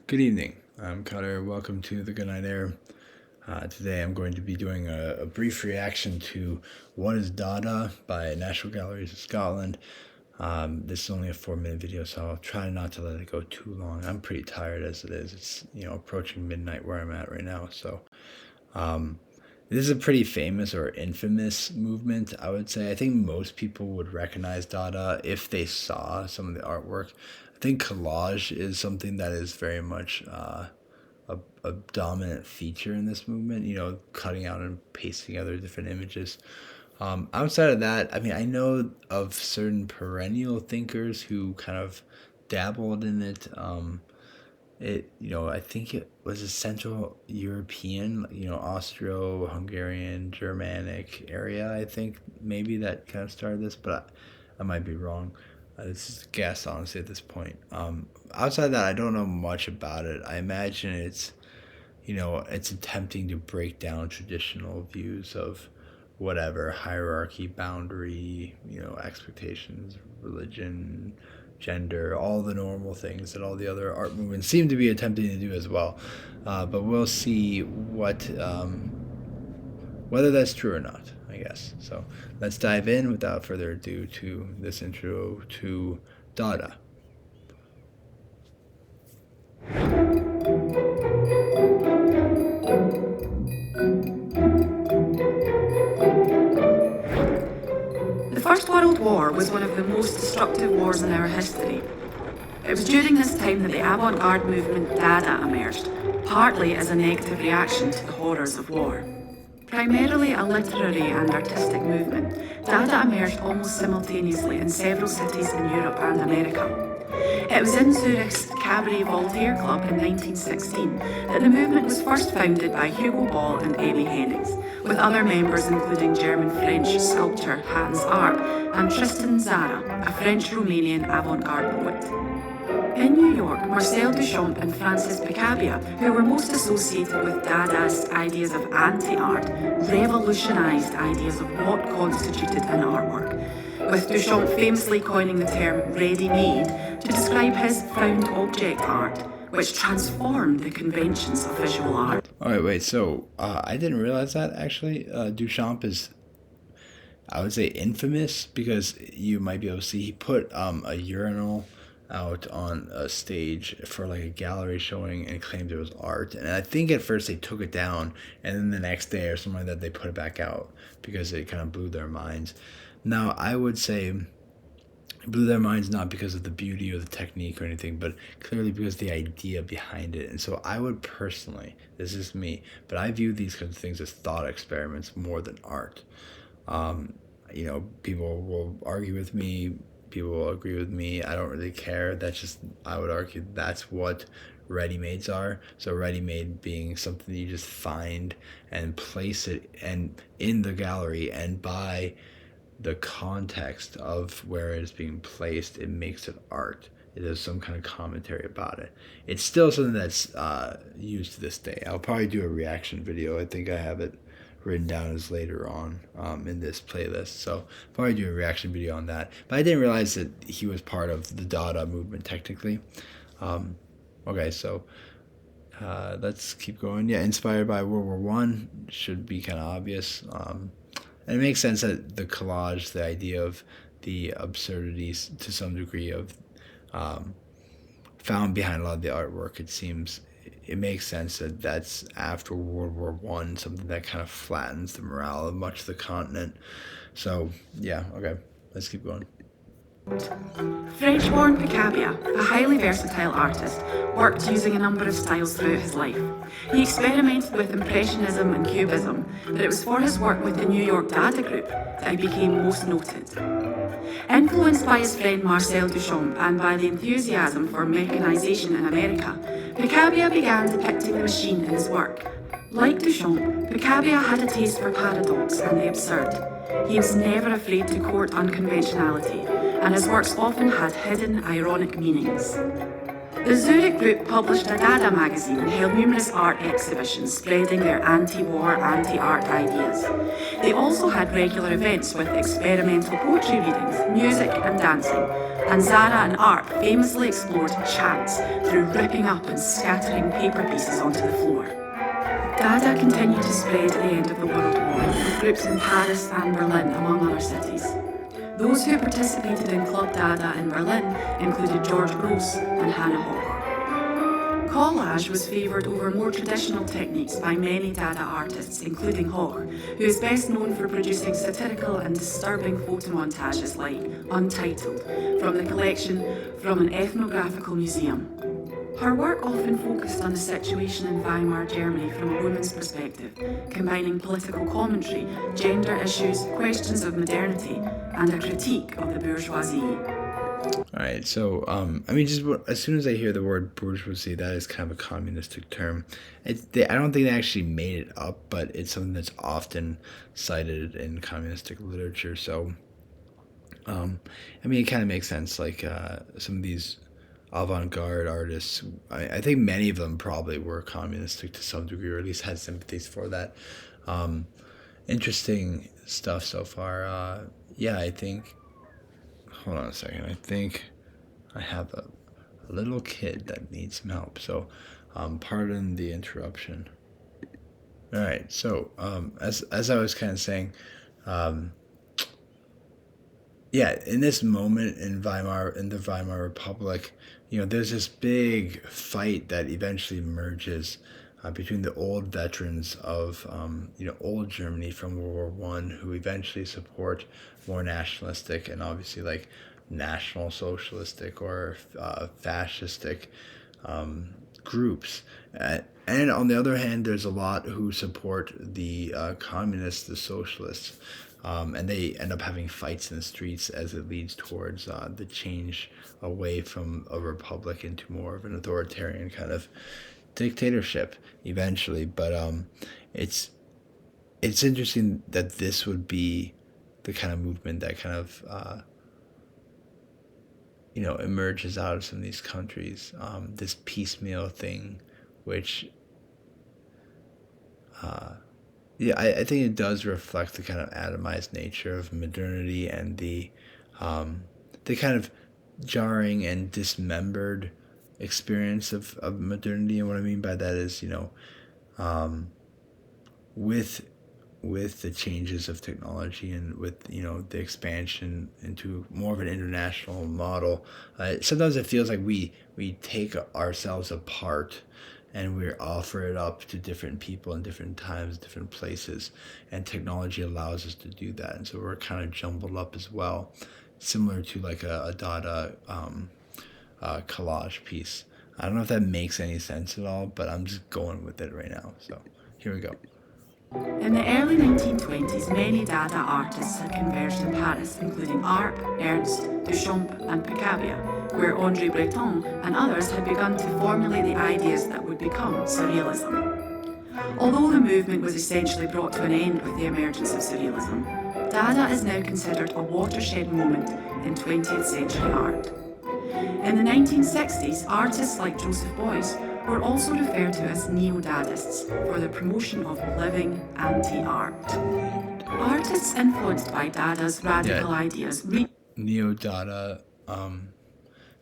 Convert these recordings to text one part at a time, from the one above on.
Good evening. I'm Cutter. Welcome to the Good Night Air. Today I'm going to be doing a brief reaction to What is Dada by National Galleries of Scotland. This is only a 4-minute video, so I'll try not to let it go too long. I'm pretty tired as it is. It's approaching midnight where I'm at right now. So this is a pretty famous or infamous movement, I would say. I think most people would recognize Dada if they saw some of the artwork. I think collage is something that is very much a dominant feature in this movement, cutting out and pasting together different images. Outside of that, I know of certain perennial thinkers who kind of dabbled in it. I think it was a Central European, Austro-Hungarian, Germanic area, I think maybe that kind of started this, but I might be wrong. This is a guess, honestly, at this point. Outside of that, I don't know much about it. I imagine it's attempting to break down traditional views of whatever, hierarchy, boundary, expectations, religion, gender, all the normal things that all the other art movements seem to be attempting to do as well. But we'll see whether that's true or not, I guess. So let's dive in without further ado to this intro to Dada. The First World War was one of the most destructive wars in our history. It was during this time that the avant-garde movement Dada emerged, partly as a negative reaction to the horrors of war. Primarily a literary and artistic movement, Dada emerged almost simultaneously in several cities in Europe and America. It was in Zurich's Cabaret Voltaire Club in 1916 that the movement was first founded by Hugo Ball and Emmy Hennings, with other members including German-French sculptor Hans Arp and Tristan Tzara, a French-Romanian avant-garde poet. In New York, Marcel Duchamp and Francis Picabia, who were most associated with Dadaist ideas of anti-art, revolutionised ideas of what constituted an artwork, with Duchamp famously coining the term ready-made to describe his found object art, which transformed the conventions of visual art. Alright, wait, so I didn't realize that, actually. Duchamp is, I would say, infamous, because you might be able to see he put a urinal out on a stage for like a gallery showing and claimed it was art, and I think at first they took it down, and then the next day or something like that they put it back out because it kind of blew their minds. Now I would say it blew their minds not because of the beauty or the technique or anything, but clearly because of the idea behind it. And so I would personally, this is me, but I view these kinds of things as thought experiments more than art. People will argue with me, people will agree with me, I don't really care. That's just, I would argue that's what ready-mades are. So ready-made being something you just find and place it and in the gallery, and by the context of where it is being placed, it makes it art. It has some kind of commentary about it. It's still something that's used to this day. I'll probably do a reaction video. I think I have it written down as later on in this playlist, so I'll probably do a reaction video on that. But I didn't realize that he was part of the Dada movement technically. Okay, so let's keep going. Yeah, inspired by World War One should be kind of obvious. And it makes sense that the collage, the idea of the absurdities to some degree of found behind a lot of the artwork, it makes sense that that's after World War One, something that kind of flattens the morale of much of the continent. So yeah, okay, let's keep going. French-born Picabia, a highly versatile artist, worked using a number of styles throughout his life. He experimented with Impressionism and Cubism, but it was for his work with the New York Dada group that he became most noted. Influenced by his friend Marcel Duchamp and by the enthusiasm for mechanization in America, Picabia began depicting the machine in his work. Like Duchamp, Picabia had a taste for paradox and the absurd. He was never afraid to court unconventionality, and his works often had hidden, ironic meanings. The Zurich group published a Dada magazine and held numerous art exhibitions spreading their anti-war, anti-art ideas. They also had regular events with experimental poetry readings, music and dancing, and Zara and Art famously explored chance through ripping up and scattering paper pieces onto the floor. Dada continued to spread at the end of the World War, with groups in Paris and Berlin, among other cities. Those who participated in Club Dada in Berlin included George Gross and Hannah Hoch. Collage was favoured over more traditional techniques by many Dada artists, including Hoch, who is best known for producing satirical and disturbing photomontages like Untitled, from the collection From an Ethnographical Museum. Her work often focused on the situation in Weimar Germany from a woman's perspective, combining political commentary, gender issues, questions of modernity, and a critique of the bourgeoisie. All right, so just as soon as I hear the word bourgeoisie, that is kind of a communistic term. I don't think they actually made it up, but it's something that's often cited in communistic literature. So, it kind of makes sense. Like some of these avant-garde artists, I think many of them probably were communistic to some degree, or at least had sympathies for that. Interesting stuff so far. I think. Hold on a second. I think I have a little kid that needs some help. So, pardon the interruption. All right. So, as I was kind of saying, in this moment in the Weimar Republic, there's this big fight that eventually emerges between the old veterans of, old Germany from World War I, who eventually support more nationalistic and obviously like national socialistic or fascistic groups. And on the other hand, there's a lot who support the communists, the socialists. And they end up having fights in the streets as it leads towards the change away from a republic into more of an authoritarian kind of dictatorship eventually. But it's interesting that this would be the kind of movement that kind of emerges out of some of these countries. This piecemeal thing, which I think it does reflect the kind of atomized nature of modernity and the kind of jarring and dismembered experience of modernity. And what I mean by that is, with the changes of technology and with the expansion into more of an international model, sometimes it feels like we take ourselves apart and we offer it up to different people in different times, different places, and technology allows us to do that. And so we're kind of jumbled up as well, similar to like a Dada collage piece. I don't know if that makes any sense at all, but I'm just going with it right now. So here we go. In the early 1920s, many Dada artists had converged in Paris, including Art, Ernst, Duchamp and Picabia, where André Breton and others had begun to formulate the ideas that would become Surrealism. Although the movement was essentially brought to an end with the emergence of Surrealism, Dada is now considered a watershed moment in 20th century art. In the 1960s, artists like Joseph Beuys were also referred to as neo-Dadists for the promotion of living anti-art. Artists influenced by Dada's radical ideas neo-Dada.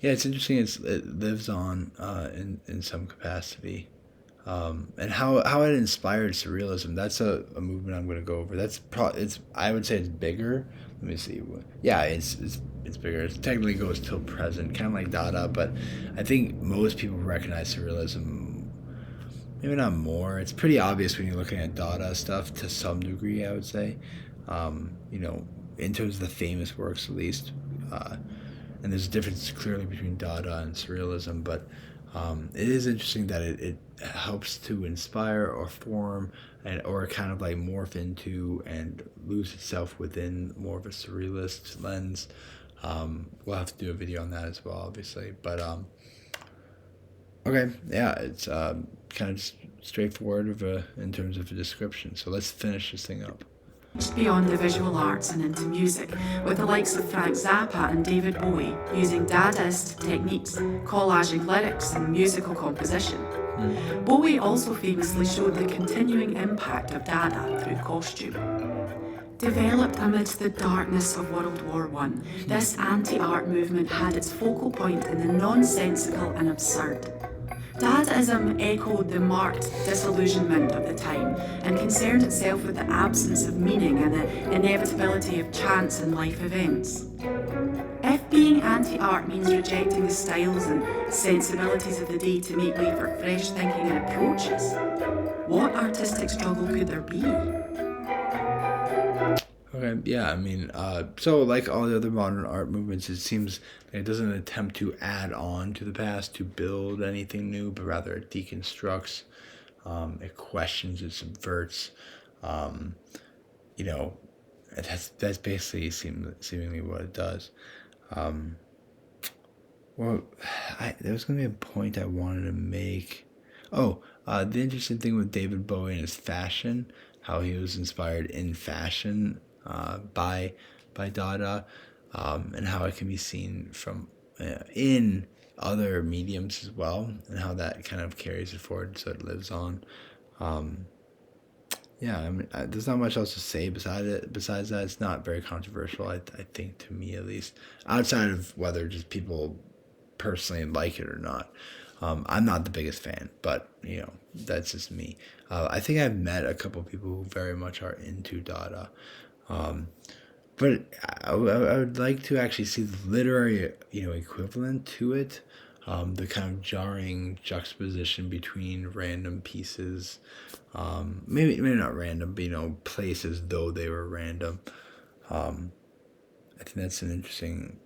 It's interesting. It lives on in some capacity, and how it inspired Surrealism. That's a movement I'm going to go over. I would say it's bigger. Let me see. Yeah, it's bigger. It technically goes till present, kind of like Dada, but I think most people recognize Surrealism. Maybe not more. It's pretty obvious when you're looking at Dada stuff to some degree, I would say. In terms of the famous works, at least. And there's a difference clearly between Dada and Surrealism, but it is interesting that it helps to inspire or form or kind of like morph into and lose itself within more of a surrealist lens. We'll have to do a video on that as well, obviously. But okay, yeah, it's kind of straightforward in terms of a description. So let's finish this thing up. Beyond the visual arts and into music, with the likes of Frank Zappa and David Bowie using Dadaist techniques, collaging lyrics and musical composition. Bowie also famously showed the continuing impact of Dada through costume. Developed amidst the darkness of World War One, this anti-art movement had its focal point in the nonsensical and absurd. Dadaism echoed the marked disillusionment of the time and concerned itself with the absence of meaning and the inevitability of chance in life events. If being anti-art means rejecting the styles and sensibilities of the day to make way for fresh thinking and approaches, what artistic struggle could there be? Okay, yeah, I mean, so like all the other modern art movements, it seems like it doesn't attempt to add on to the past, to build anything new, but rather it deconstructs, it questions, it subverts, um, you know, that's basically seemingly what it does. Um, well, there was gonna be a point I wanted to make. Oh, the interesting thing with David Bowie and his fashion, how he was inspired in fashion by Dada, and how it can be seen from in other mediums as well, and how that kind of carries it forward, so it lives on. Um, yeah, I mean, there's not much else to say beside it. Besides that, it's not very controversial. I think, to me at least, outside of whether just people personally like it or not. I'm not the biggest fan, but that's just me. I think I've met a couple people who very much are into Dada, um, but I would like to actually see the literary equivalent to it. The kind of jarring juxtaposition between random pieces, maybe not random, but placed as though they were random. Um, I think that's an interesting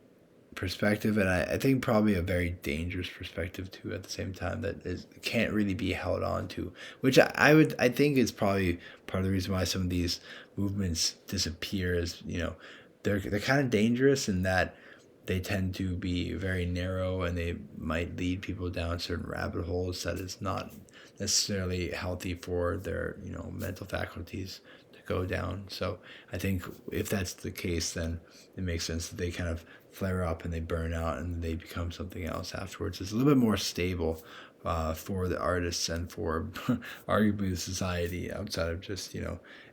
perspective, and I think probably a very dangerous perspective too. At the same time, that can't really be held on to, which I think is probably part of the reason why some of these movements disappear. Is they're kind of dangerous in that they tend to be very narrow, and they might lead people down certain rabbit holes that is not necessarily healthy for their mental faculties to go down. So I think if that's the case, then it makes sense that they kind of flare up and they burn out and they become something else afterwards. It's a little bit more stable for the artists and for arguably the society, outside of just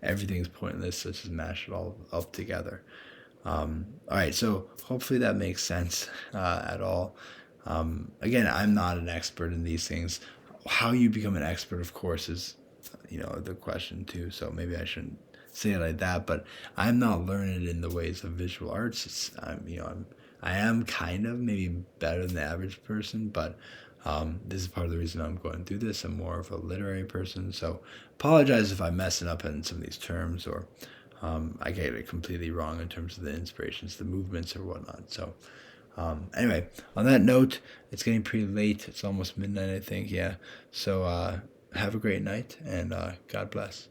everything's pointless. Let's just mash it all up together. All right, so hopefully that makes sense at all. Again, I'm not an expert in these things. How you become an expert, of course, is the question too. So maybe I shouldn't say it like that. But I'm not learned in the ways of visual arts. I am kind of maybe better than the average person, but this is part of the reason I'm going through this. I'm more of a literary person, so apologize if I'm messing up in some of these terms, or I get it completely wrong in terms of the inspirations, the movements, or whatnot. So anyway, on that note, it's getting pretty late. It's almost midnight, I think. Yeah. So have a great night, and God bless.